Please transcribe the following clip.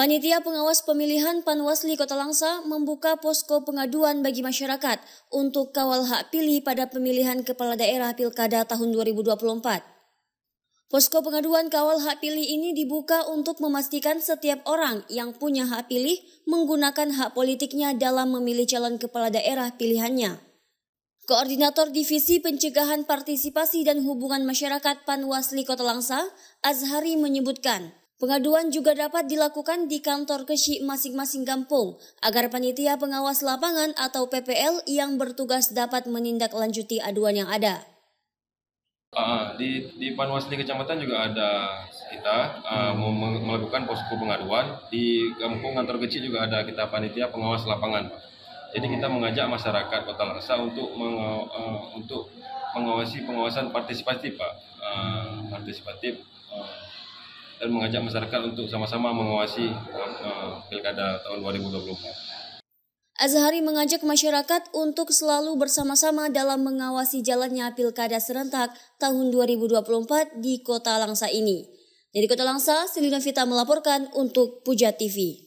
Panitia Pengawas Pemilihan Panwasli Kota Langsa membuka posko pengaduan bagi masyarakat untuk kawal hak pilih pada pemilihan kepala daerah Pilkada tahun 2024. Posko pengaduan kawal hak pilih ini dibuka untuk memastikan setiap orang yang punya hak pilih menggunakan hak politiknya dalam memilih calon kepala daerah pilihannya. Koordinator Divisi Pencegahan Partisipasi dan Hubungan Masyarakat Panwasli Kota Langsa, Azhari menyebutkan, pengaduan juga dapat dilakukan di kantor KSY masing-masing kampung agar panitia pengawas lapangan atau PPL yang bertugas dapat menindaklanjuti aduan yang ada. Di Panwasli Kecamatan juga ada kita melakukan posko pengaduan. Di kampung kantor kecil juga ada kita panitia pengawas lapangan. Jadi kita mengajak masyarakat Kota Langsa untuk mengawasi pengawasan partisipatif, Pak. Dan mengajak masyarakat untuk sama-sama mengawasi Pilkada tahun 2024. Azhari mengajak masyarakat untuk selalu bersama-sama dalam mengawasi jalannya Pilkada serentak tahun 2024 di Kota Langsa ini. Dari Kota Langsa, Selina Vita melaporkan untuk Puja TV.